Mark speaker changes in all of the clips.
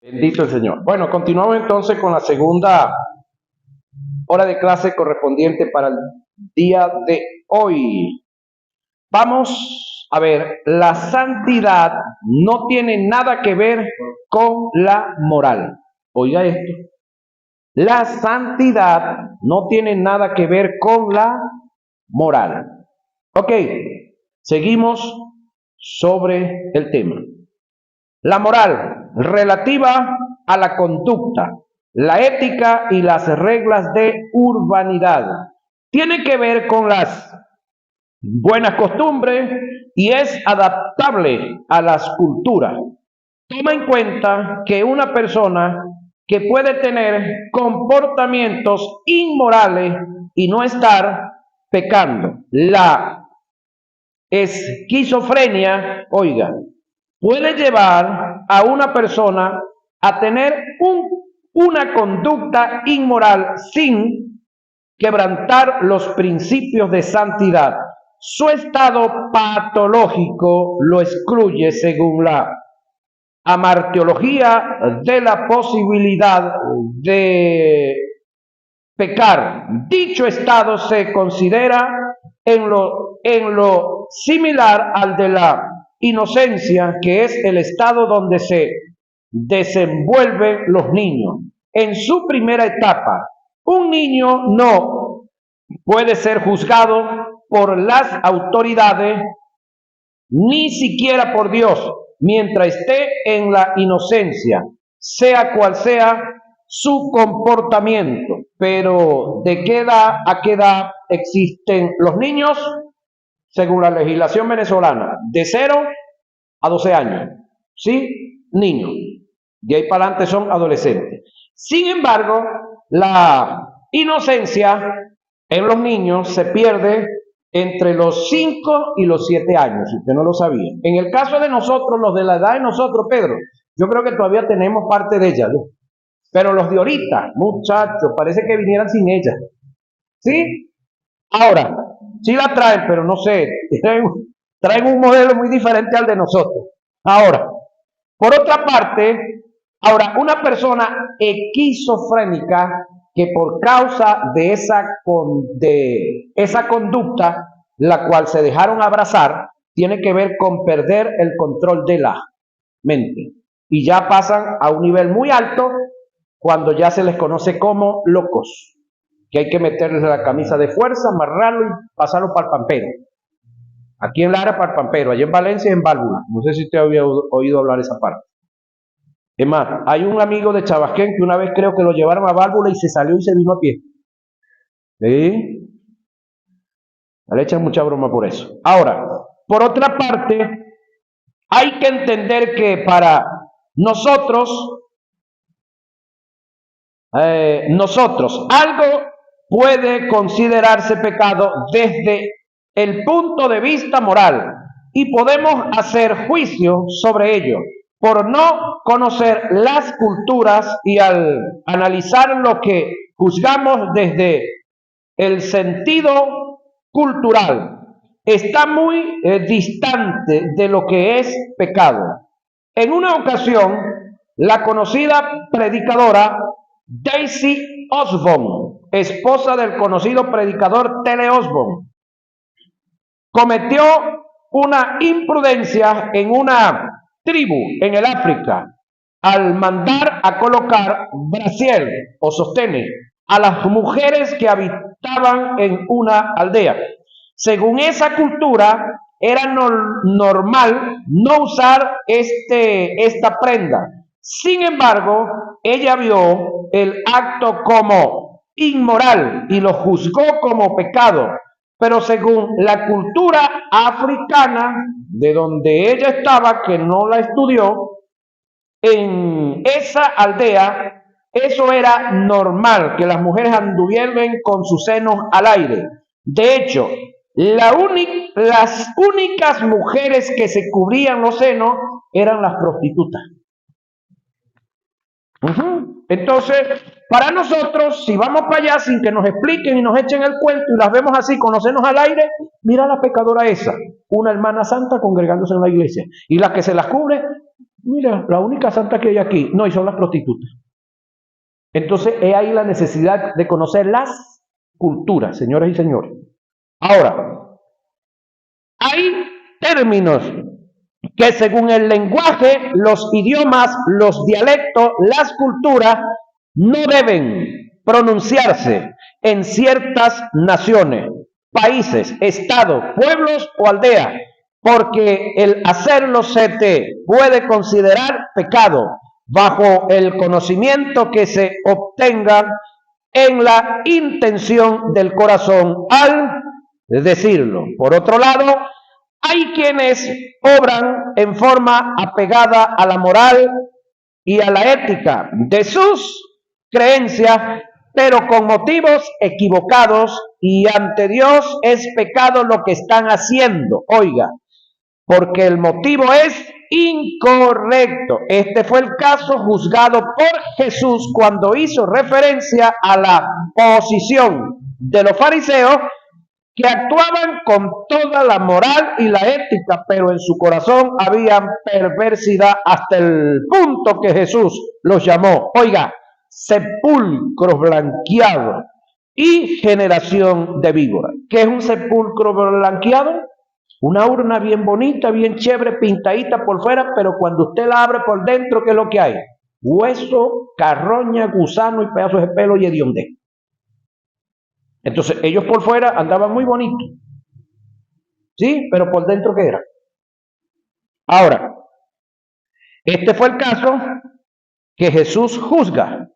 Speaker 1: Bendito el Señor. Bueno, continuamos entonces con la segunda hora de clase correspondiente para el día de hoy. Vamos a ver, la santidad no tiene nada que ver con la moral. Oiga esto. La santidad no tiene nada que ver con la moral. Ok, seguimos sobre el tema. La moral relativa a la conducta, la ética y las reglas de urbanidad. Tiene que ver con las buenas costumbres y es adaptable a las culturas. Toma en cuenta que una persona que puede tener comportamientos inmorales y no estar pecando. La esquizofrenia, oiga, puede llevar a una persona a tener una conducta inmoral sin quebrantar los principios de santidad. Su estado patológico lo excluye según la amartiología de la posibilidad de pecar. Dicho estado se considera en lo similar al de la inocencia, que es el estado donde se desenvuelven los niños. En su primera etapa, un niño no puede ser juzgado por las autoridades, ni siquiera por Dios, mientras esté en la inocencia, sea cual sea su comportamiento. Pero ¿de qué edad a qué edad existen los niños? Según la legislación venezolana, de 0 a 12 años. ¿Sí? Niños. De ahí para adelante son adolescentes. Sin embargo, la inocencia en los niños se pierde entre los 5 y los 7 años, si usted no lo sabía. En el caso de nosotros, los de la edad de nosotros, Pedro, yo creo que todavía tenemos parte de ella, ¿no? Pero los de ahorita, muchachos, parece que vinieran sin ella. ¿Sí? Ahora, sí la traen, pero no sé, traen un modelo muy diferente al de nosotros. Ahora, por otra parte, ahora, una persona esquizofrénica que por causa de esa conducta, la cual se dejaron abrazar, tiene que ver con perder el control de la mente. Y ya pasan a un nivel muy alto cuando ya se les conoce como locos, que hay que meterles la camisa de fuerza, amarrarlo y pasarlo para el pampero. Aquí en Lara para el pampero, allá en Valencia en válvula. No sé si usted había oído hablar de esa parte. Es más, hay un amigo de Chabasquén que una vez creo que lo llevaron a válvula y se salió y se vino a pie. ¿Sí? Le echan mucha broma por eso. Ahora, por otra parte, hay que entender que para nosotros, algo puede considerarse pecado desde el punto de vista moral y podemos hacer juicio sobre ello por no conocer las culturas y al analizar lo que juzgamos desde el sentido cultural está muy distante de lo que es pecado. En una ocasión, la conocida predicadora Daisy Osborne, esposa del conocido predicador Tele Osborne, cometió una imprudencia en una tribu en el África al mandar a colocar brasier o sostenes a las mujeres que habitaban en una aldea. Según esa cultura, era normal no usar esta prenda. Sin embargo, ella vio el acto como inmoral y lo juzgó como pecado. Pero según la cultura africana, de donde ella estaba, que no la estudió, en esa aldea, eso era normal, que las mujeres anduvieran con sus senos al aire. De hecho, las únicas mujeres que se cubrían los senos eran las prostitutas. Entonces, para nosotros, si vamos para allá sin que nos expliquen y nos echen el cuento y las vemos así con los senos al aire, mira la pecadora esa, una hermana santa congregándose en la iglesia. Y la que se las cubre, Mira, la única santa que hay aquí, no, y son las prostitutas. Entonces, es ahí la necesidad de conocer las culturas, señoras y señores. Ahora, hay términos que según el lenguaje, los idiomas, los dialectos, las culturas, no deben pronunciarse en ciertas naciones, países, estados, pueblos o aldeas, porque el hacerlo se te puede considerar pecado bajo el conocimiento que se obtenga en la intención del corazón al decirlo. Por otro lado, hay quienes obran en forma apegada a la moral y a la ética de sus creencias, pero con motivos equivocados, y ante Dios es pecado lo que están haciendo. Oiga, porque el motivo es incorrecto. Este fue el caso juzgado por Jesús cuando hizo referencia a la posición de los fariseos, que actuaban con toda la moral y la ética, pero en su corazón había perversidad hasta el punto que Jesús los llamó, oiga, sepulcros blanqueados y generación de víboras. ¿Qué es un sepulcro blanqueado? Una urna bien bonita, bien chévere, pintadita por fuera, pero cuando usted la abre por dentro, ¿qué es lo que hay? Hueso, carroña, gusano y pedazos de pelo y hediondez. Entonces, ellos por fuera andaban muy bonitos, ¿sí? Pero por dentro, ¿qué era? Ahora, este fue el caso que Jesús juzga.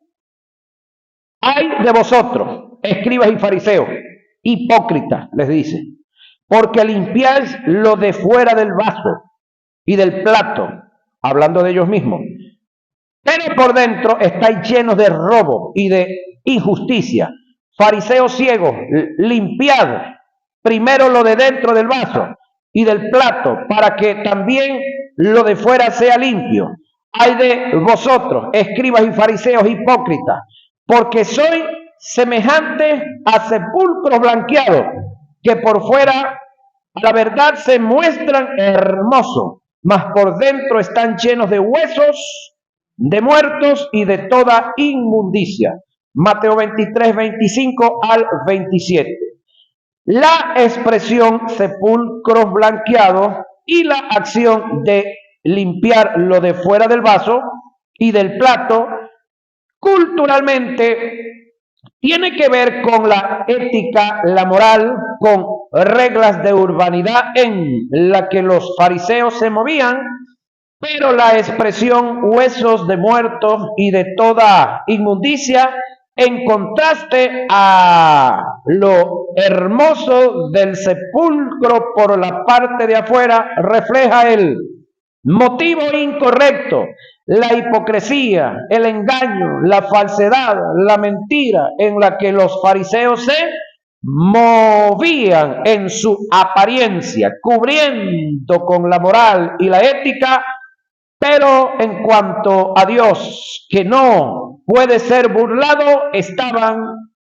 Speaker 1: Ay de vosotros, escribas y fariseos, hipócritas, les dice, porque limpiáis lo de fuera del vaso y del plato, hablando de ellos mismos, pero por dentro estáis llenos de robo y de injusticia. Fariseos ciegos, limpiad primero lo de dentro del vaso y del plato, para que también lo de fuera sea limpio. Ay de vosotros, escribas y fariseos hipócritas, porque sois semejantes a sepulcros blanqueados, que por fuera a la verdad se muestran hermosos, mas por dentro están llenos de huesos, de muertos y de toda inmundicia. Mateo 23, 25 al 27. La expresión sepulcros blanqueados y la acción de limpiar lo de fuera del vaso y del plato, culturalmente tiene que ver con la ética, la moral, con reglas de urbanidad en la que los fariseos se movían, pero la expresión huesos de muertos y de toda inmundicia, en contraste a lo hermoso del sepulcro por la parte de afuera, refleja el motivo incorrecto, la hipocresía, el engaño, la falsedad, la mentira en la que los fariseos se movían en su apariencia, cubriendo con la moral y la ética, pero en cuanto a Dios, que no puede ser burlado, estaban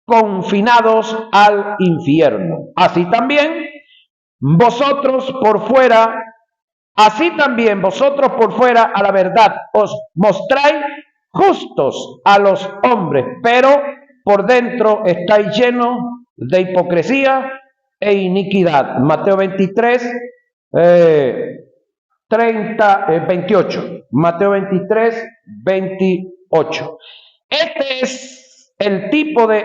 Speaker 1: confinados al infierno. Así también vosotros por fuera a la verdad os mostráis justos a los hombres, pero por dentro estáis llenos de hipocresía e iniquidad. Mateo 23, 28. Mateo 23, 28. Este es el tipo de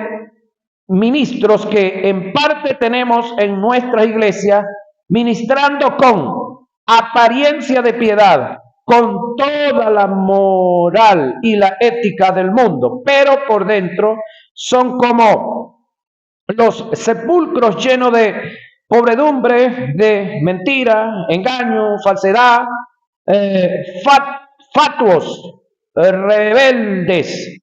Speaker 1: ministros que en parte tenemos en nuestra iglesia, ministrando con apariencia de piedad, con toda la moral y la ética del mundo, pero por dentro son como los sepulcros llenos de pobredumbre, de mentira, engaño, falsedad, fatuos, rebeldes,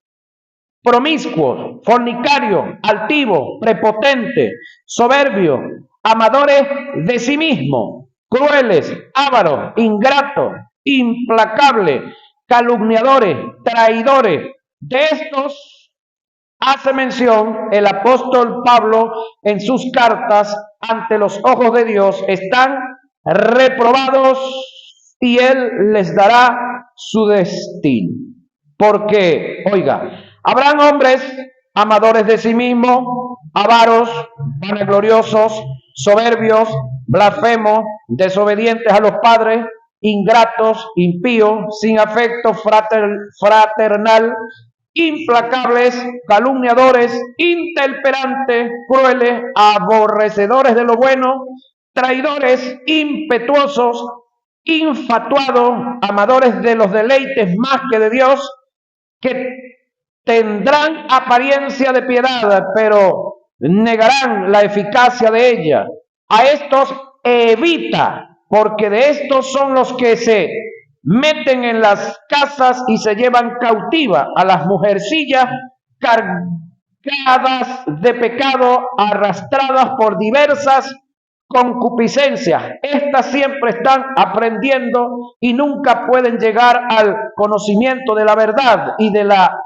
Speaker 1: promiscuos, fornicarios, altivos, prepotentes, soberbios, amadores de sí mismos, crueles, ávaros, ingratos, implacables, calumniadores, traidores. De estos hace mención el apóstol Pablo en sus cartas: ante los ojos de Dios están reprobados y él les dará su destino. Porque, oiga, habrán hombres amadores de sí mismos, avaros, vanagloriosos, soberbios, blasfemos, desobedientes a los padres, ingratos, impíos, sin afecto fraternal, implacables, calumniadores, intemperantes, crueles, aborrecedores de lo bueno, traidores, impetuosos, infatuados, amadores de los deleites más que de Dios, que tendrán apariencia de piedad, pero negarán la eficacia de ella. A estos evita, porque de estos son los que se meten en las casas y se llevan cautiva a las mujercillas cargadas de pecado, arrastradas por diversas concupiscencias. Estas siempre están aprendiendo y nunca pueden llegar al conocimiento de la verdad, y de la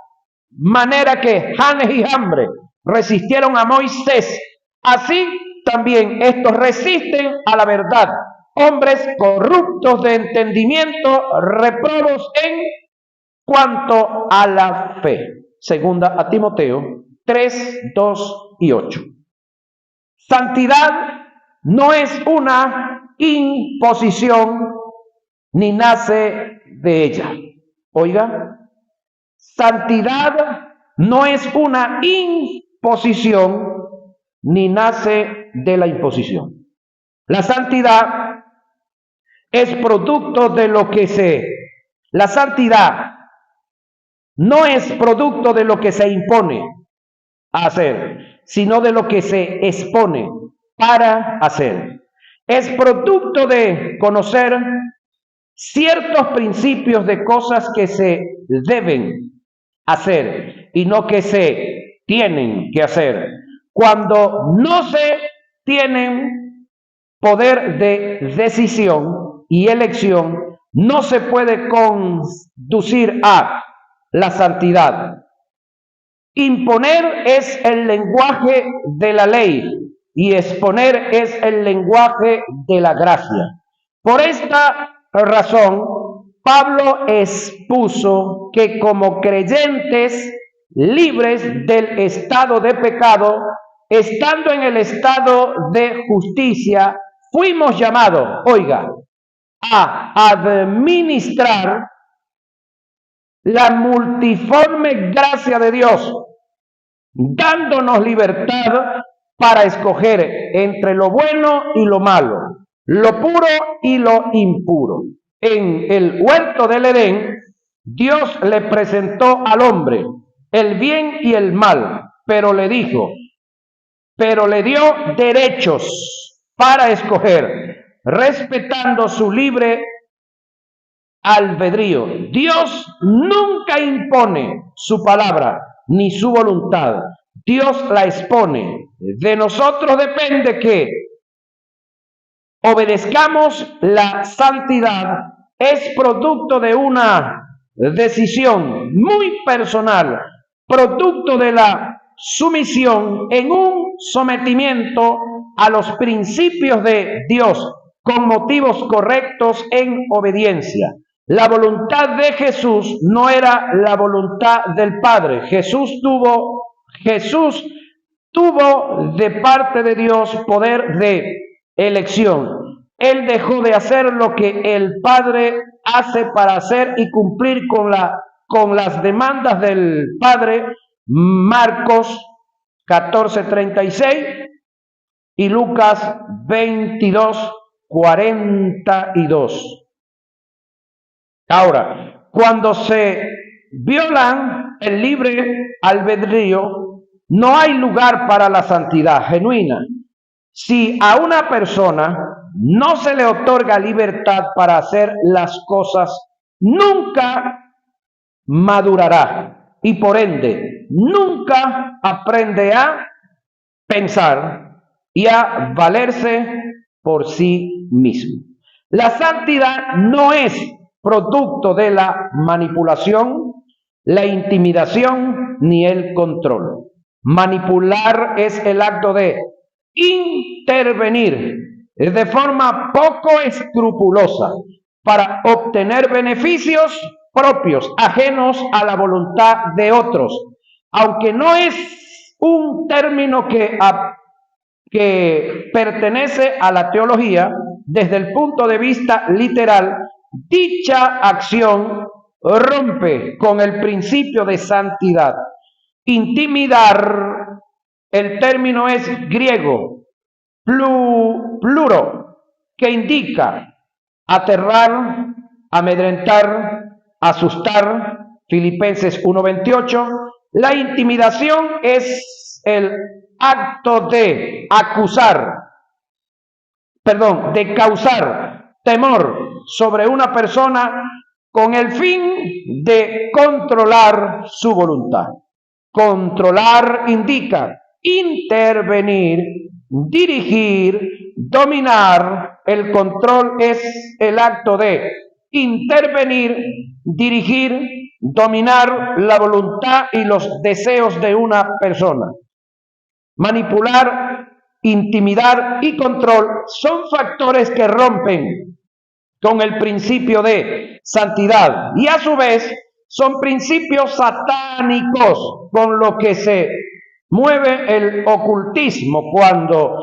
Speaker 1: manera que Janes y Jambres resistieron a Moisés, así también estos resisten a la verdad. Hombres corruptos de entendimiento, reprobos en cuanto a la fe. Segunda a Timoteo 3, 2 y 8. Santidad no es una imposición ni nace de ella. Oiga, santidad no es una imposición ni nace de la imposición. La santidad es producto de lo que la santidad no es producto de lo que se impone a hacer, sino de lo que se expone para hacer. Es producto de conocer ciertos principios de cosas que se deben hacer y no que se tienen que hacer. Cuando no se tienen poder de decisión y elección, no se puede conducir a la santidad. Imponer es el lenguaje de la ley y exponer es el lenguaje de la gracia. Por esta razón, Pablo expuso que como creyentes libres del estado de pecado, estando en el estado de justicia, fuimos llamados, oiga, a administrar la multiforme gracia de Dios, dándonos libertad para escoger entre lo bueno y lo malo, lo puro y lo impuro. En el huerto del Edén, Dios le presentó al hombre el bien y el mal, pero le dio derechos para escoger, respetando su libre albedrío. Dios nunca impone su palabra ni su voluntad. Dios la expone. De nosotros depende que obedezcamos. La santidad es producto de una decisión muy personal, producto de la sumisión en un sometimiento a los principios de Dios con motivos correctos en obediencia. La voluntad de Jesús no era la voluntad del Padre. Jesús tuvo de parte de Dios poder de elección. Él dejó de hacer lo que el Padre hace para hacer y cumplir con las demandas del Padre. Marcos 14:36 y Lucas 22:42. Ahora, cuando se violan el libre albedrío, no hay lugar para la santidad genuina. Si a una persona no se le otorga libertad para hacer las cosas, nunca madurará y por ende nunca aprende a pensar y a valerse por sí mismo. La santidad no es producto de la manipulación, la intimidación ni el control. Manipular es el acto de intervenir de forma poco escrupulosa para obtener beneficios propios, ajenos a la voluntad de otros. Aunque no es un término que pertenece a la teología, desde el punto de vista literal, dicha acción rompe con el principio de santidad. Intimidar, el término es griego, pluro, que indica aterrar, amedrentar, asustar. Filipenses 1:28. La intimidación es el acto de de causar temor sobre una persona con el fin de controlar su voluntad. Controlar indica intervenir, dirigir, dominar. El control es el acto de intervenir, dirigir, dominar la voluntad y los deseos de una persona. Manipular, intimidar y control son factores que rompen con el principio de santidad y a su vez son principios satánicos con lo que se mueve el ocultismo cuando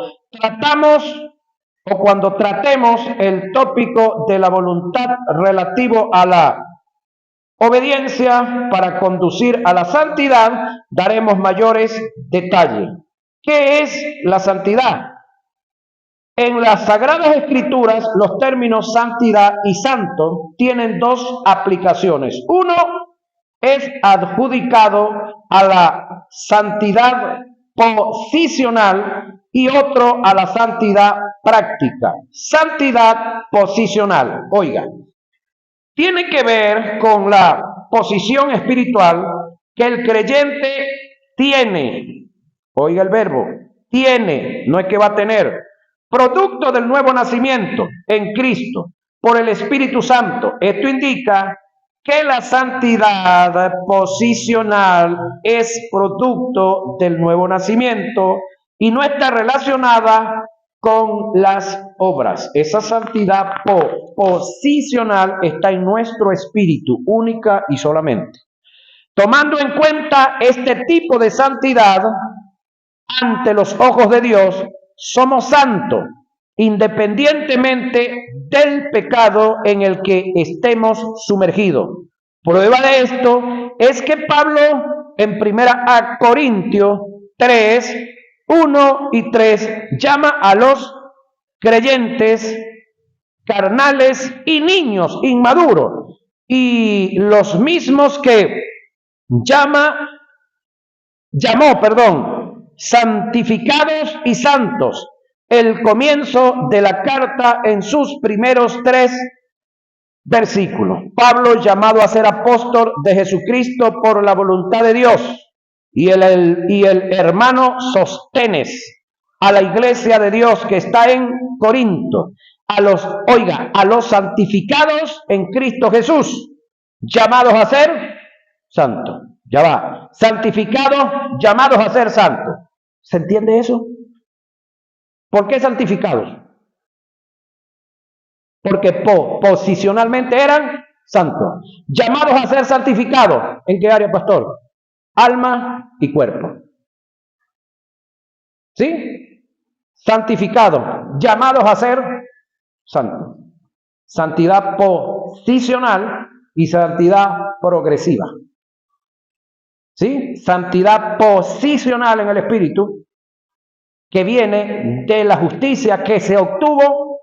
Speaker 1: tratemos el tópico de la voluntad relativo a la obediencia para conducir a la santidad. Daremos mayores detalles. ¿Qué es la santidad? En las Sagradas Escrituras, los términos santidad y santo tienen dos aplicaciones. Uno es adjudicado a la santidad posicional y otro a la santidad práctica. Santidad posicional, oiga, tiene que ver con la posición espiritual que el creyente tiene. Oiga el verbo, tiene, no es que va a tener. Producto del nuevo nacimiento en Cristo por el Espíritu Santo. Esto indica que la santidad posicional es producto del nuevo nacimiento y no está relacionada con las obras. Esa santidad posicional está en nuestro espíritu, única y solamente. Tomando en cuenta este tipo de santidad, ante los ojos de Dios, somos santos, independientemente del pecado en el que estemos sumergidos. Prueba de esto es que Pablo en 1 Corintios 3, 1 y 3 llama a los creyentes carnales y niños inmaduros, y los mismos que llamó, santificados y santos, el comienzo de la carta en sus primeros 3 versículos. Pablo, llamado a ser apóstol de Jesucristo por la voluntad de Dios, y el hermano Sóstenes, a la iglesia de Dios que está en Corinto, a los santificados en Cristo Jesús, llamados a ser santos. Ya va, santificados, llamados a ser santos. ¿Se entiende eso? ¿Por qué santificados? Porque posicionalmente eran santos. Llamados a ser santificados. ¿En qué área, pastor? Alma y cuerpo. ¿Sí? Santificados, llamados a ser santos. Santidad posicional y santidad progresiva. ¿Sí? Santidad posicional en el espíritu, que viene de la justicia que se obtuvo,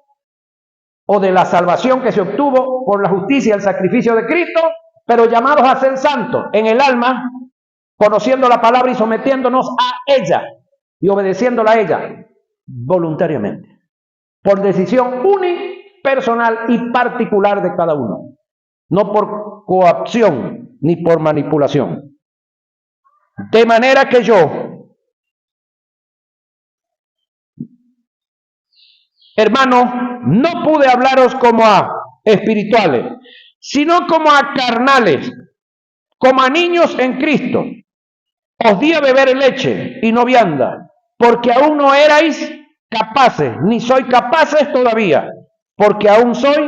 Speaker 1: o de la salvación que se obtuvo por la justicia y el sacrificio de Cristo, pero llamados a ser santos en el alma, conociendo la palabra y sometiéndonos a ella y obedeciéndola a ella voluntariamente, por decisión unipersonal y particular de cada uno, no por coacción ni por manipulación. De manera que yo, hermano, no pude hablaros como a espirituales, sino como a carnales, como a niños en Cristo. Os di a beber leche y no vianda, porque aún no erais capaces, ni sois capaces todavía, porque aún sois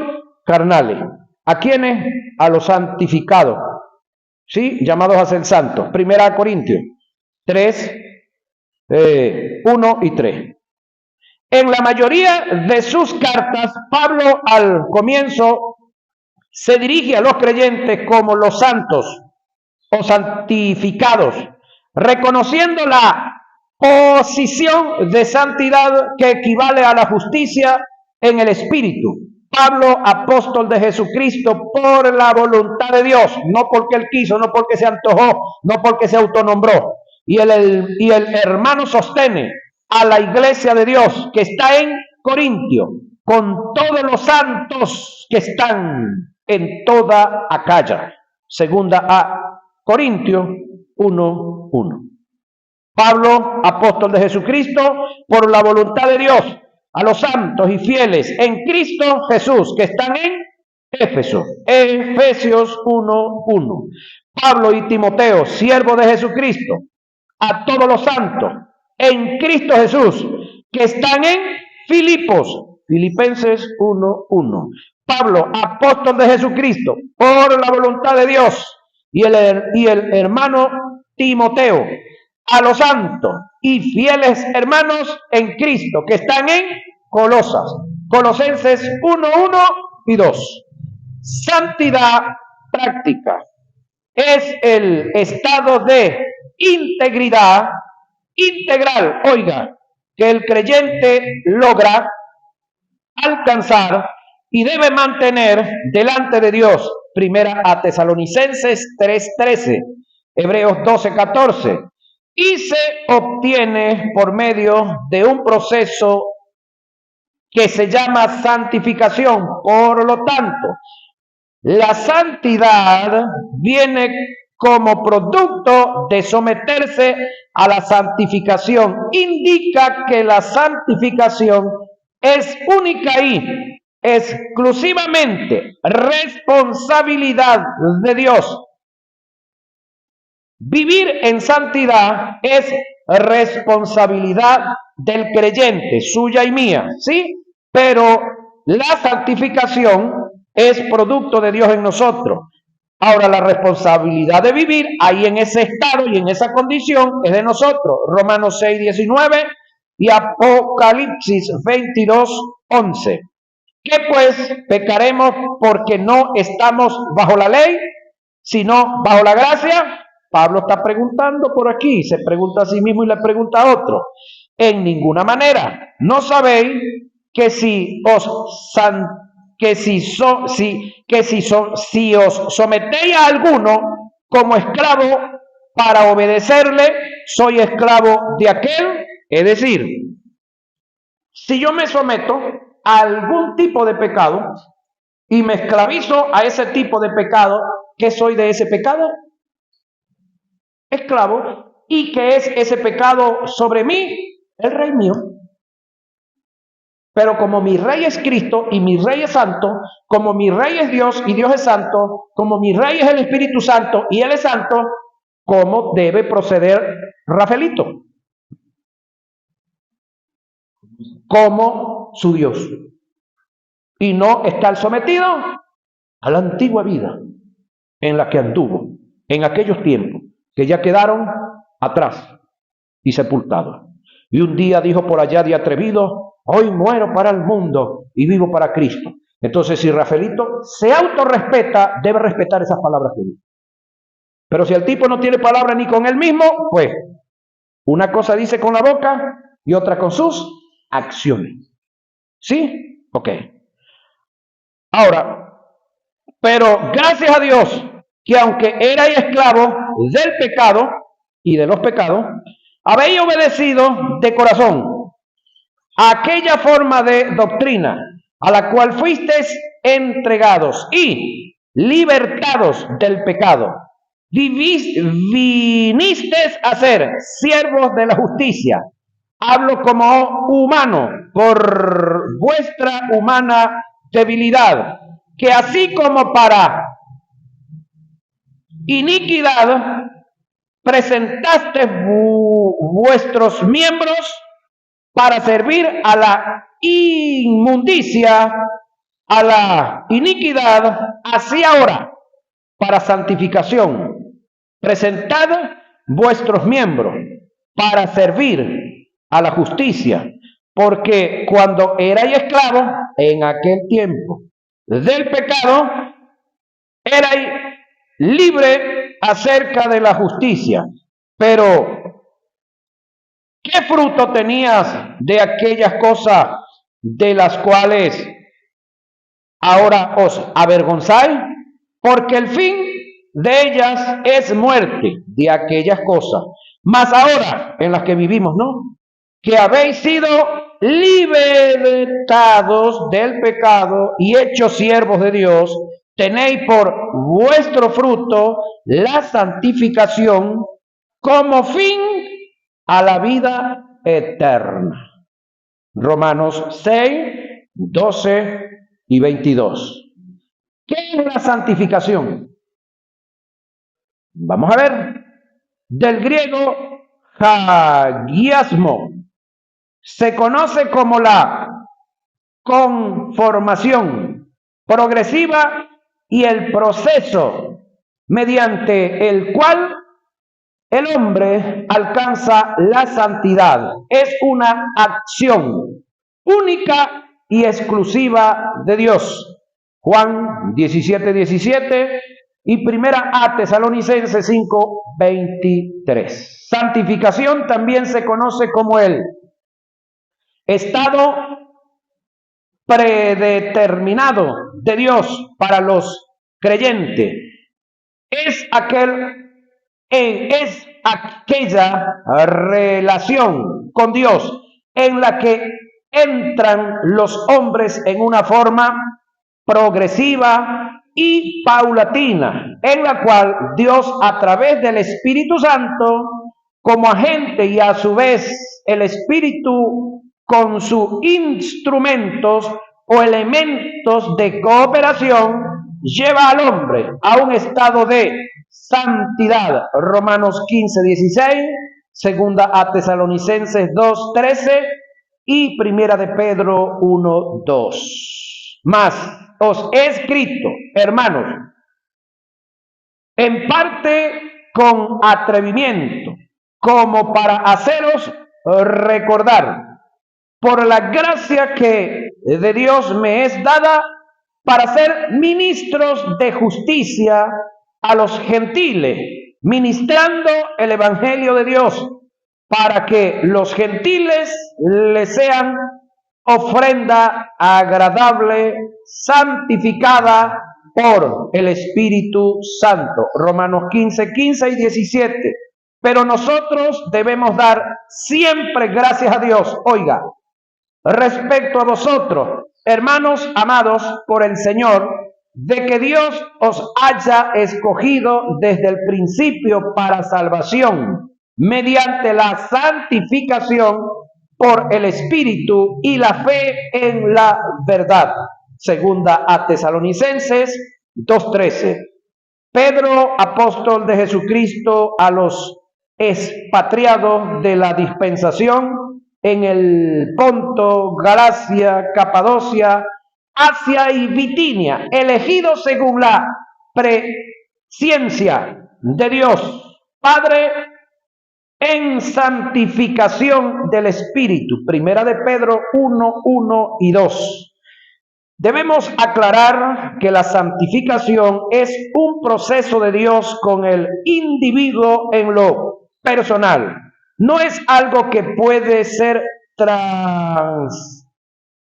Speaker 1: carnales. ¿A quiénes? A los santificados, ¿sí? Llamados a ser santos. Primera Corintios 3, 1 y 3. En la mayoría de sus cartas, Pablo al comienzo se dirige a los creyentes como los santos o santificados, reconociendo la posición de santidad que equivale a la justicia en el Espíritu. Pablo, apóstol de Jesucristo por la voluntad de Dios, no porque él quiso, no porque se antojó, no porque se autonombró. Y el hermano sostiene a la iglesia de Dios que está en Corintio, con todos los santos que están en toda Acaya. Segunda a Corintios 1:1. Pablo, apóstol de Jesucristo, por la voluntad de Dios, a los santos y fieles en Cristo Jesús, que están en Éfeso. Efesios 1:1. Pablo y Timoteo, siervos de Jesucristo, a todos los santos en Cristo Jesús, que están en Filipos. Filipenses 1:1. Pablo, apóstol de Jesucristo, por la voluntad de Dios, y el hermano Timoteo, a los santos y fieles hermanos en Cristo, que están en Colosas. Colosenses 1:1 y 2. Santidad práctica es el estado de integridad integral, oiga, que el creyente logra alcanzar y debe mantener delante de Dios. Primera a Tesalonicenses 3:13, Hebreos 12:14, y se obtiene por medio de un proceso que se llama santificación. Por lo tanto, la santidad viene como producto de someterse a la santificación. Indica que la santificación es única y exclusivamente responsabilidad de Dios. Vivir en santidad es responsabilidad del creyente, suya y mía, ¿sí? Pero la santificación es producto de Dios en nosotros. Ahora, la responsabilidad de vivir ahí en ese estado y en esa condición es de nosotros. Romanos 6:19 y Apocalipsis 22:11. ¿Qué pues? ¿Pecaremos porque no estamos bajo la ley, sino bajo la gracia? Pablo está preguntando por aquí, se pregunta a sí mismo y le pregunta a otro. En ninguna manera. ¿No sabéis que si os sometéis a alguno como esclavo para obedecerle, soy esclavo de aquel? Es decir, si yo me someto a algún tipo de pecado y me esclavizo a ese tipo de pecado, ¿qué soy de ese pecado? Esclavo. ¿Y qué es ese pecado sobre mí? El rey mío. Pero como mi rey es Cristo y mi rey es santo, como mi rey es Dios y Dios es santo, como mi rey es el Espíritu Santo y Él es santo, ¿cómo debe proceder Rafaelito? Como su Dios. Y no estar sometido a la antigua vida en la que anduvo en aquellos tiempos que ya quedaron atrás y sepultados. Y un día dijo por allá de atrevido: hoy muero para el mundo y vivo para Cristo. Entonces, si Rafaelito se autorrespeta, debe respetar esas palabras que dice. Pero si el tipo no tiene palabra ni con él mismo, pues una cosa dice con la boca y otra con sus acciones. ¿Sí? Ok. Ahora, pero gracias a Dios que aunque erais esclavos del pecado y de los pecados, habéis obedecido de corazón a aquella forma de doctrina a la cual fuisteis entregados y libertados del pecado. Vinisteis a ser siervos de la justicia. Hablo como humano por vuestra humana debilidad, que así como para iniquidad presentaste vuestros miembros para servir a la inmundicia, a la iniquidad, así ahora, para santificación, presentad vuestros miembros para servir a la justicia, porque cuando erais esclavos, en aquel tiempo del pecado, erais libre acerca de la justicia. Pero, ¿qué fruto tenías de aquellas cosas de las cuales ahora os avergonzáis? Porque el fin de ellas es muerte, de aquellas cosas. Mas ahora, en las que vivimos, ¿no? Que habéis sido libertados del pecado y hechos siervos de Dios, tenéis por vuestro fruto la santificación como fin a la vida eterna. Romanos 6, 12 y 22. ¿Qué es la santificación? Vamos a ver. Del griego hagiasmo. Se conoce como la conformación progresiva y el proceso mediante el cual el hombre alcanza la santidad. Es una acción única y exclusiva de Dios. Juan 17:17 y primera a Tesalonicenses 5:23. Santificación también se conoce como el estado predeterminado de Dios para los creyentes. Es aquella relación con Dios en la que entran los hombres en una forma progresiva y paulatina, en la cual Dios, a través del Espíritu Santo, como agente, y a su vez el Espíritu con sus instrumentos o elementos de cooperación, lleva al hombre a un estado de santidad. Romanos 15:16, segunda a Tesalonicenses 2:13 y primera de Pedro 1:2. Mas os he escrito, hermanos, en parte con atrevimiento, como para haceros recordar, por la gracia que de Dios me es dada, para ser ministros de justicia a los gentiles, ministrando el evangelio de Dios, para que los gentiles le sean ofrenda agradable, santificada por el Espíritu Santo. Romanos 15:15 y 17. Pero nosotros debemos dar siempre gracias a Dios, oiga, respecto a vosotros, hermanos amados por el Señor, de que Dios os haya escogido desde el principio para salvación, mediante la santificación por el Espíritu y la fe en la verdad. Segunda a Tesalonicenses 2:13. Pedro, apóstol de Jesucristo, a los expatriados de la dispensación en el Ponto, Galacia, Capadocia, Asia y Bitinia, elegidos según la presciencia de Dios Padre en santificación del Espíritu. Primera de Pedro 1:1 y 2. Debemos aclarar que la santificación es un proceso de Dios con el individuo en lo personal. No es algo que puede ser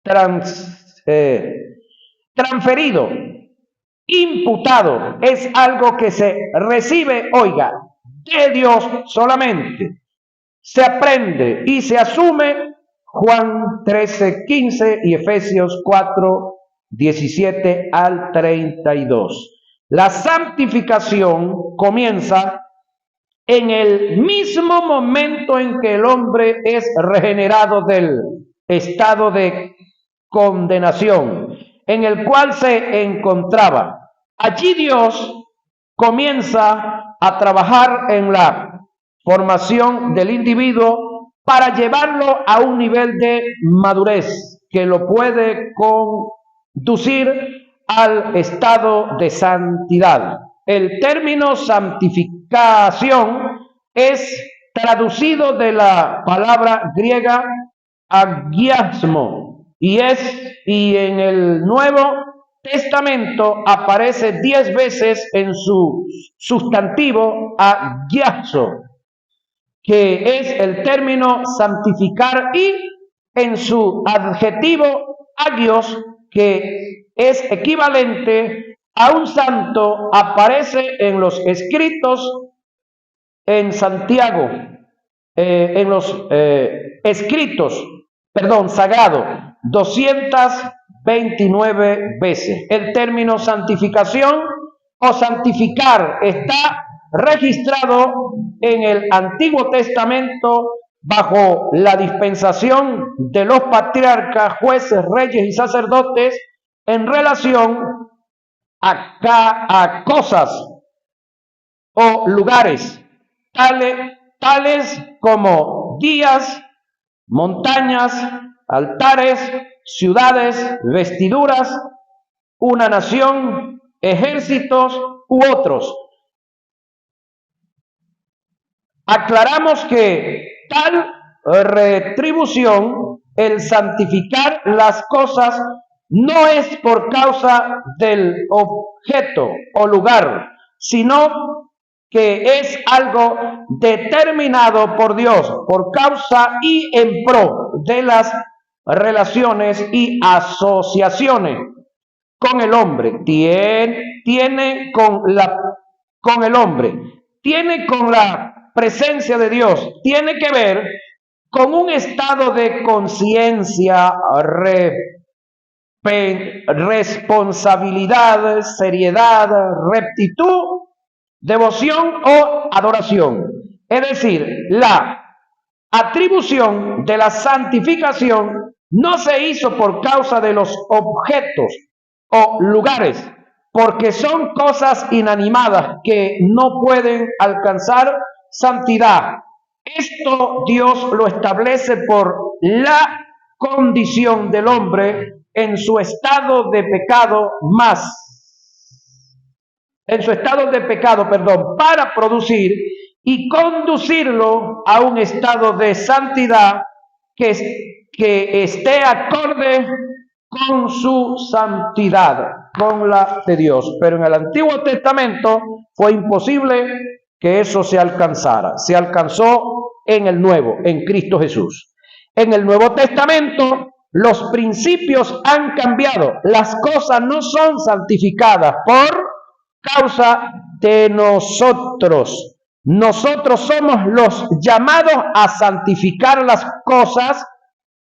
Speaker 1: transferido, imputado. Es algo que se recibe, oiga, de Dios solamente. Se aprende y se asume. Juan 13:15 y Efesios 4:17 al 32. La santificación comienza en el mismo momento en que el hombre es regenerado del estado de condenación en el cual se encontraba. Allí Dios comienza a trabajar en la formación del individuo para llevarlo a un nivel de madurez que lo puede conducir al estado de santidad. El término santificación es traducido de la palabra griega agiasmo y en el Nuevo Testamento aparece 10 veces en su sustantivo agiazo, que es el término santificar, y en su adjetivo agios, que es equivalente a un santo, aparece en los escritos en Santiago, en los escritos, sagrado, 229 veces. El término santificación o santificar está registrado en el Antiguo Testamento bajo la dispensación de los patriarcas, jueces, reyes y sacerdotes en relación a cosas o lugares tales como días, montañas, altares, ciudades, vestiduras, una nación, ejércitos u otros. Aclaramos que tal retribución, el santificar las cosas, no es por causa del objeto o lugar, sino que es algo determinado por Dios, por causa y en pro de las relaciones y asociaciones con el hombre. Tiene con la presencia de Dios, tiene que ver con un estado de conciencia, responsabilidad, seriedad, rectitud, devoción o adoración. Es decir, la atribución de la santificación no se hizo por causa de los objetos o lugares, porque son cosas inanimadas que no pueden alcanzar santidad. Esto Dios lo establece por la condición del hombre en su estado de pecado para producir y conducirlo a un estado de santidad que esté acorde con su santidad, con la de Dios. Pero en el Antiguo Testamento fue imposible que eso se alcanzara. Se alcanzó en el Nuevo, en Cristo Jesús. En el Nuevo Testamento los principios han cambiado. Las cosas no son santificadas por causa de nosotros. Nosotros somos los llamados a santificar las cosas,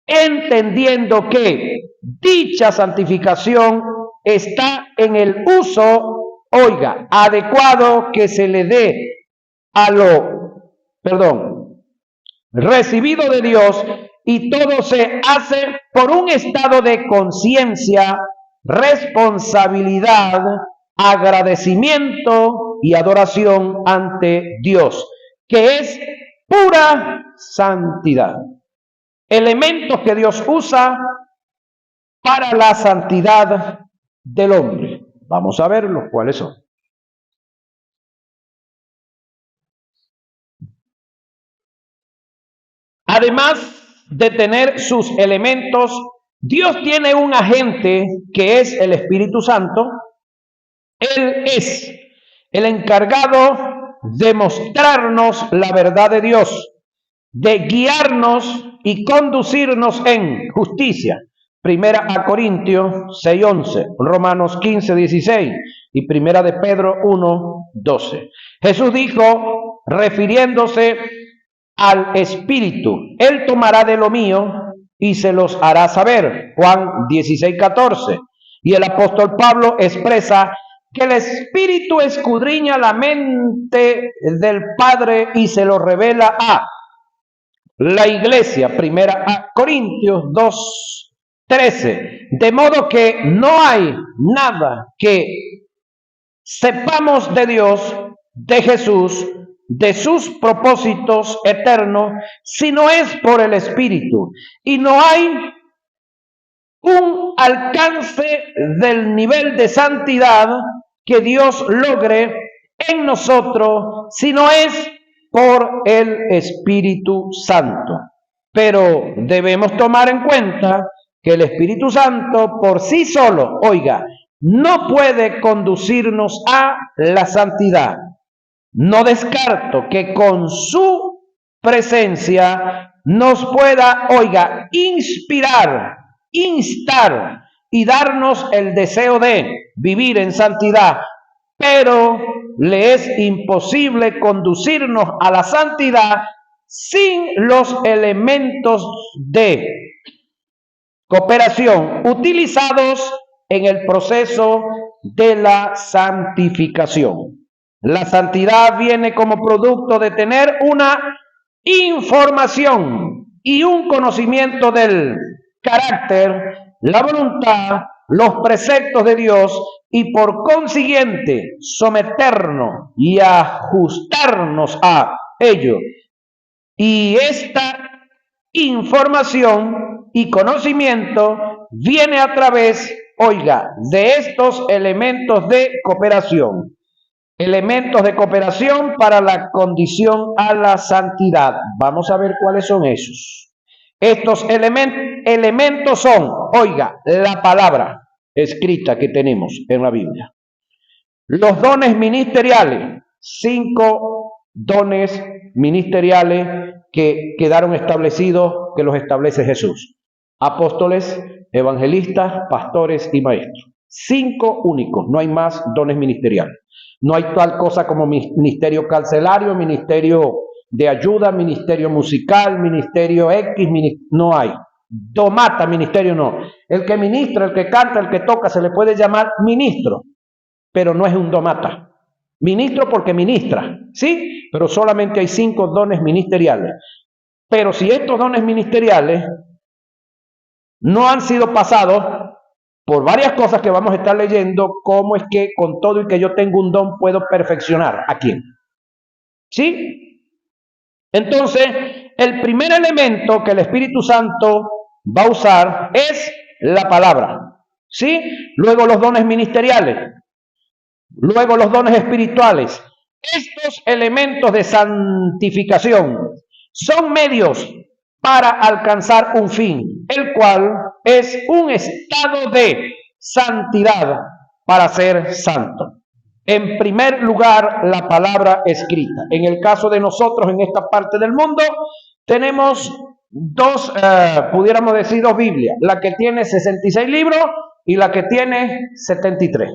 Speaker 1: entendiendo que dicha santificación está en el uso, adecuado que se le dé a lo recibido de Dios, y todo se hace por un estado de conciencia, responsabilidad, agradecimiento y adoración ante Dios, que es pura santidad. Elementos que Dios usa para la santidad del hombre. Vamos a verlos, ¿cuáles son? Además de tener sus elementos, Dios tiene un agente que es el Espíritu Santo. Él es el encargado de mostrarnos la verdad de Dios, de guiarnos y conducirnos en justicia. Primera a Corintios 6:11, Romanos 15:16 y Primera de Pedro 1:12. Jesús dijo, refiriéndose al Espíritu, Él tomará de lo mío y se los hará saber. Juan 16:14. Y el apóstol Pablo expresa que el Espíritu escudriña la mente del Padre y se lo revela a la iglesia. Primera a Corintios 2:13. De modo que no hay nada que sepamos de Dios, de Jesús, de sus propósitos eternos, si no es por el Espíritu. Y no hay un alcance del nivel de santidad que Dios logre en nosotros, si no es por el Espíritu Santo. Pero debemos tomar en cuenta que el Espíritu Santo por sí solo, oiga, no puede conducirnos a la santidad. No descarto que con su presencia nos pueda, oiga, inspirar, instar y darnos el deseo de vivir en santidad, pero le es imposible conducirnos a la santidad sin los elementos de cooperación utilizados en el proceso de la santificación. La santidad viene como producto de tener una información y un conocimiento del carácter, la voluntad, los preceptos de Dios y por consiguiente someternos y ajustarnos a ello. Y esta información y conocimiento viene a través, oiga, de estos elementos de cooperación. Elementos de cooperación para la condición a la santidad. Vamos a ver cuáles son esos. Estos elementos son, oiga, la palabra escrita que tenemos en la Biblia. Los dones ministeriales, 5 dones ministeriales que quedaron establecidos, que los establece Jesús. Apóstoles, evangelistas, pastores y maestros. 5 únicos, no hay más dones ministeriales. No hay tal cosa como ministerio carcelario, ministerio de ayuda, ministerio musical, ministerio X, no hay. Domata, ministerio no. El que ministra, el que canta, el que toca, se le puede llamar ministro, pero no es un domata. Ministro porque ministra, ¿sí? Pero solamente hay 5 dones ministeriales. Pero si estos dones ministeriales no han sido pasados por varias cosas que vamos a estar leyendo, ¿cómo es que con todo y que yo tengo un don puedo perfeccionar a quién? ¿Sí? Entonces, el primer elemento que el Espíritu Santo va a usar es la palabra, ¿sí? Luego los dones ministeriales, luego los dones espirituales. Estos elementos de santificación son medios para alcanzar un fin, el cual es un estado de santidad para ser santo. En primer lugar, la palabra escrita. En el caso de nosotros en esta parte del mundo, tenemos pudiéramos decir dos Biblias, la que tiene 66 libros y la que tiene 73.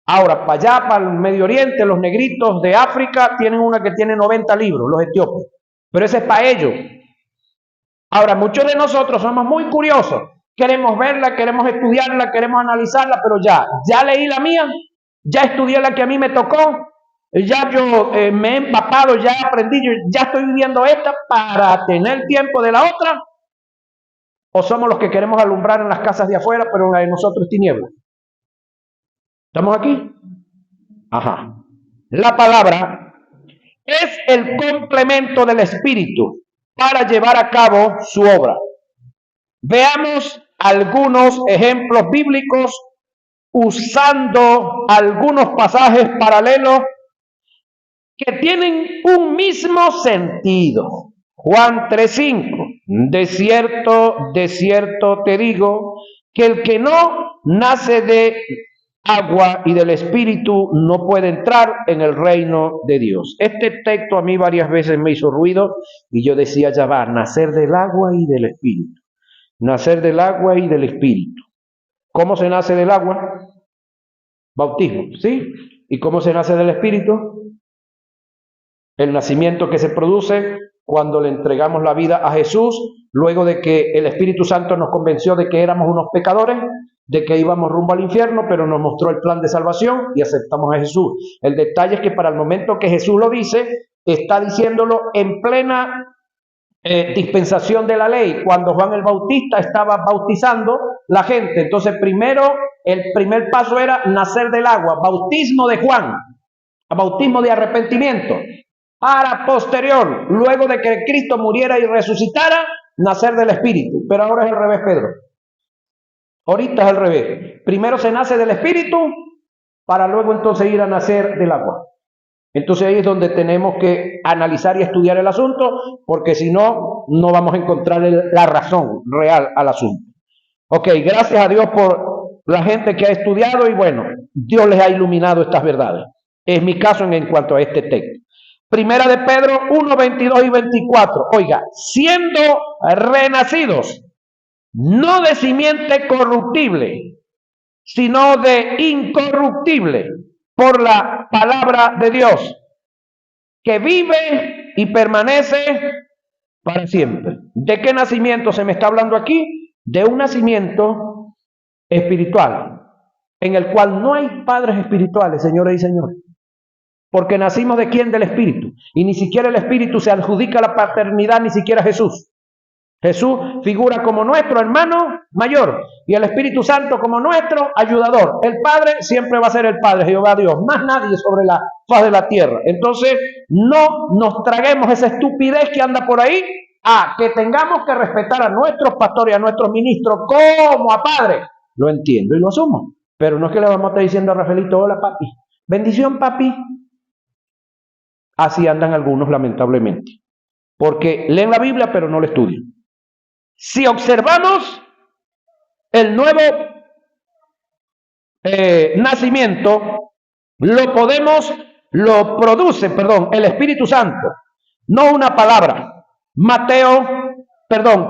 Speaker 1: Ahora, para allá, para el Medio Oriente, los negritos de África tienen una que tiene 90 libros, los etíopes, pero ese es para ellos. Ahora, muchos de nosotros somos muy curiosos, queremos verla, queremos estudiarla, queremos analizarla, pero ya leí la mía, ya estudié la que a mí me tocó, ya yo me he empapado, ya aprendí, ya estoy viviendo esta para tener tiempo de la otra, o somos los que queremos alumbrar en las casas de afuera, pero la de nosotros es tiniebla. ¿Estamos aquí? Ajá. La palabra es el complemento del Espíritu para llevar a cabo su obra. Veamos algunos ejemplos bíblicos usando algunos pasajes paralelos que tienen un mismo sentido. Juan 3:5. De cierto te digo que el que no nace de agua y del Espíritu no puede entrar en el reino de Dios. Este texto a mí varias veces me hizo ruido y yo decía, ya va, nacer del agua y del Espíritu. Nacer del agua y del Espíritu. ¿Cómo se nace del agua? Bautismo, ¿sí? ¿Y cómo se nace del Espíritu? El nacimiento que se produce cuando le entregamos la vida a Jesús, luego de que el Espíritu Santo nos convenció de que éramos unos pecadores, de que íbamos rumbo al infierno, pero nos mostró el plan de salvación y aceptamos a Jesús. El detalle es que para el momento que Jesús lo dice, está diciéndolo en plena dispensación de la ley, cuando Juan el Bautista estaba bautizando la gente. Entonces primero, el primer paso era nacer del agua, bautismo de Juan, bautismo de arrepentimiento. Para posterior, luego de que Cristo muriera y resucitara, nacer del Espíritu. Pero ahora es al revés, Pedro. Ahorita es al revés. Primero se nace del Espíritu para luego entonces ir a nacer del agua. Entonces ahí es donde tenemos que analizar y estudiar el asunto, porque si no, no vamos a encontrar la razón real al asunto. Ok, gracias a Dios por la gente que ha estudiado y bueno, Dios les ha iluminado estas verdades. Es mi caso en cuanto a este texto. Primera de Pedro 1, 22 y 24. Oiga, siendo renacidos, no de simiente corruptible, sino de incorruptible, por la palabra de Dios, que vive y permanece para siempre. ¿De qué nacimiento se me está hablando aquí? De un nacimiento espiritual, en el cual no hay padres espirituales, señores y señores. Porque nacimos de quién? Del Espíritu. Y ni siquiera el Espíritu se adjudica la paternidad, ni siquiera Jesús. Jesús figura como nuestro hermano mayor y el Espíritu Santo como nuestro ayudador. El Padre siempre va a ser el Padre, Jehová Dios, más nadie sobre la faz de la tierra. Entonces, no nos traguemos esa estupidez que anda por ahí, que tengamos que respetar a nuestros pastores, a nuestros ministros como a padres. Lo entiendo y lo asumo, pero no es que le vamos a estar diciendo a Rafaelito, hola papi, bendición papi. Así andan algunos lamentablemente, porque leen la Biblia pero no la estudian. Si observamos el nuevo nacimiento, lo produce el Espíritu Santo, no una palabra.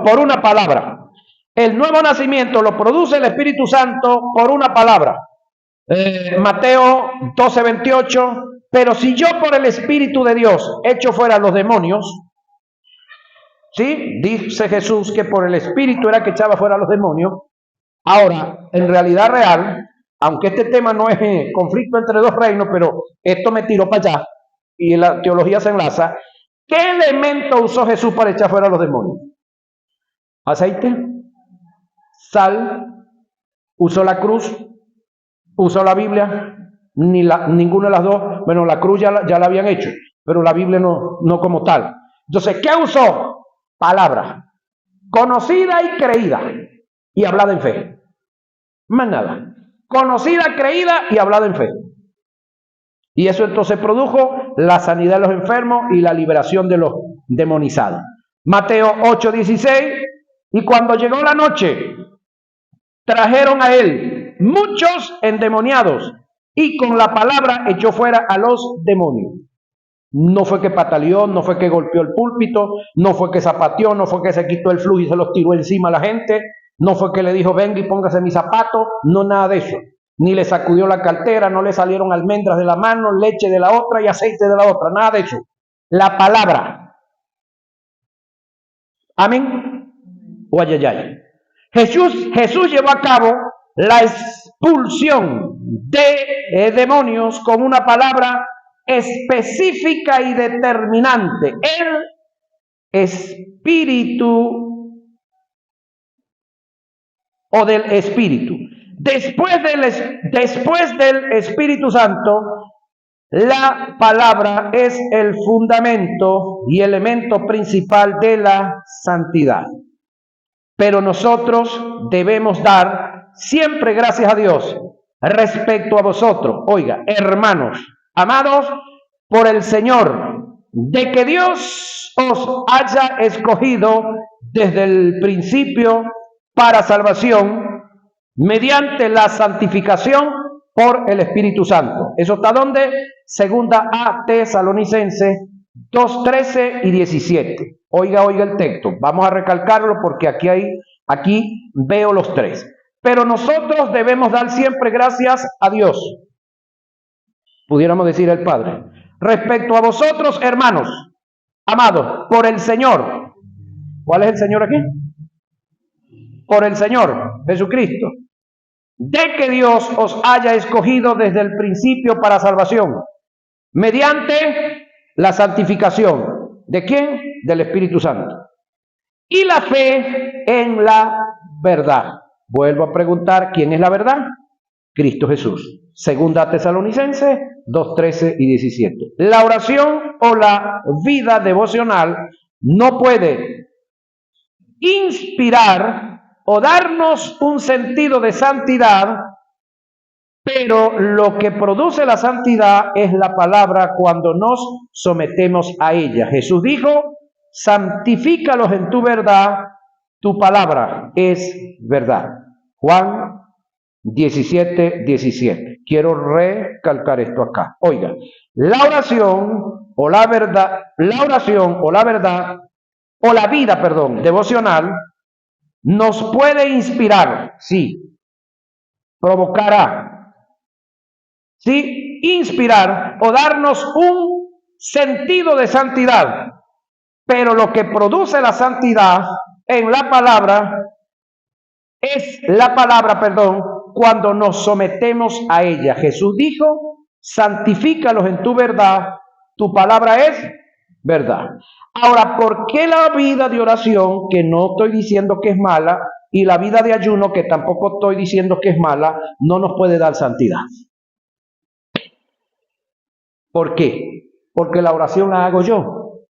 Speaker 1: Por una palabra. El nuevo nacimiento lo produce el Espíritu Santo por una palabra. Mateo 12, 28. Pero si yo por el Espíritu de Dios echo fuera los demonios, ¿sí? Dice Jesús que por el Espíritu era que echaba fuera los demonios. Ahora, en realidad real, aunque este tema no es conflicto entre dos reinos, pero esto me tiró para allá y la teología se enlaza. ¿Qué elemento usó Jesús para echar fuera los demonios? ¿Aceite? ¿Sal? ¿Usó la cruz? ¿Usó la Biblia? Ninguna de las dos. Bueno, la cruz ya la habían hecho, pero la Biblia no como tal. Entonces, ¿qué usó? Palabra conocida y creída y hablada en fe. Más nada. Conocida, creída y hablada en fe. Y eso entonces produjo la sanidad de los enfermos y la liberación de los demonizados. Mateo 8, 16. Y cuando llegó la noche, trajeron a él muchos endemoniados y con la palabra echó fuera a los demonios. No fue que pataleó, no fue que golpeó el púlpito, no fue que zapateó, no fue que se quitó el flujo y se los tiró encima a la gente, no fue que le dijo venga y póngase mis zapatos, no nada de eso. Ni le sacudió la cartera, no le salieron almendras de la mano, leche de la otra y aceite de la otra, nada de eso. La palabra. Amén. O ayayay. Jesús llevó a cabo la expulsión de demonios con una palabra específica y determinante. El Espíritu o del Espíritu. Después del Espíritu Santo, la palabra es el fundamento y elemento principal de la santidad. Pero nosotros debemos dar siempre gracias a Dios respecto a vosotros. Oiga, hermanos, amados por el Señor, de que Dios os haya escogido desde el principio para salvación mediante la santificación por el Espíritu Santo. ¿Eso está dónde? Segunda a Tesalonicenses 2, 13 y 17. Oiga el texto. Vamos a recalcarlo porque aquí veo los tres. Pero nosotros debemos dar siempre gracias a Dios. Pudiéramos decir el Padre. Respecto a vosotros, hermanos, amados, por el Señor. ¿Cuál es el Señor aquí? Por el Señor, Jesucristo. De que Dios os haya escogido desde el principio para salvación, mediante la santificación. ¿De quién? Del Espíritu Santo. Y la fe en la verdad. Vuelvo a preguntar, ¿quién es la verdad? Cristo Jesús. Segunda Tesalonicenses 2, 13 y 17. La oración o la vida devocional no puede inspirar o darnos un sentido de santidad, pero lo que produce la santidad es la palabra cuando nos sometemos a ella. Jesús dijo, santifícalos en tu verdad, tu palabra es verdad. Juan 17:17. Quiero recalcar esto acá. Oiga, la oración o la verdad, o la vida, devocional, nos puede inspirar, sí, provocará, sí, inspirar o darnos un sentido de santidad. Pero lo que produce la santidad en la palabra es la palabra, cuando nos sometemos a ella. Jesús dijo, santifícalos en tu verdad, tu palabra es verdad. Ahora, ¿por qué la vida de oración, que no estoy diciendo que es mala, y la vida de ayuno, que tampoco estoy diciendo que es mala, no nos puede dar santidad? ¿Por qué? Porque la oración la hago yo,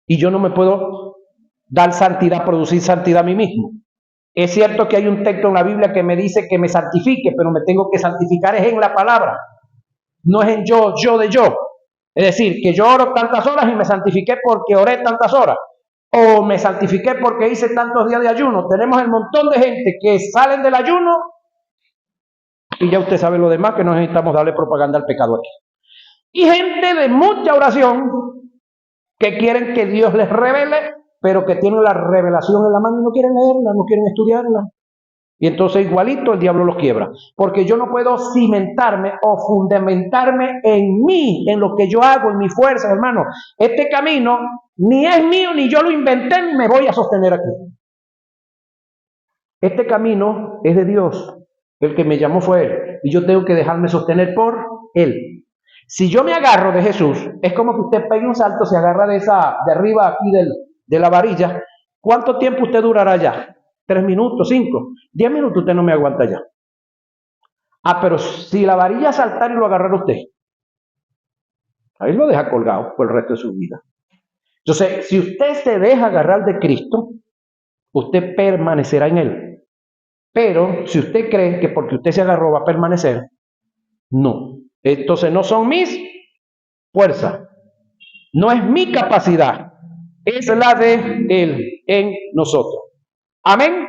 Speaker 1: y yo no me puedo dar santidad, producir santidad a mí mismo. Es cierto que hay un texto en la Biblia que me dice que me santifique, pero me tengo que santificar es en la palabra, no es en yo de yo. Es decir, que yo oro tantas horas y me santifiqué porque oré tantas horas, o me santifiqué porque hice tantos días de ayuno. Tenemos el montón de gente que salen del ayuno y ya usted sabe lo demás, que no necesitamos darle propaganda al pecado aquí. Y gente de mucha oración que quieren que Dios les revele, pero que tienen la revelación en la mano y no quieren leerla, no quieren estudiarla. Y entonces igualito el diablo los quiebra. Porque yo no puedo cimentarme o fundamentarme en mí, en lo que yo hago, en mi fuerza, hermano. Este camino ni es mío, ni yo lo inventé, ni me voy a sostener aquí. Este camino es de Dios. El que me llamó fue Él. Y yo tengo que dejarme sostener por Él. Si yo me agarro de Jesús, es como que usted pegue un salto, se agarra de arriba aquí de la varilla. ¿Cuánto tiempo usted durará allá? 3 minutos, 5, 10 minutos usted no me aguanta ya. Pero si la varilla saltara y lo agarrara usted, ahí lo deja colgado por el resto de su vida. Entonces, si usted se deja agarrar de Cristo, usted permanecerá en Él. Pero si usted cree que porque usted se agarró va a permanecer, no. Entonces no son mis fuerzas, no es mi capacidad, es la de Él en nosotros. Amén.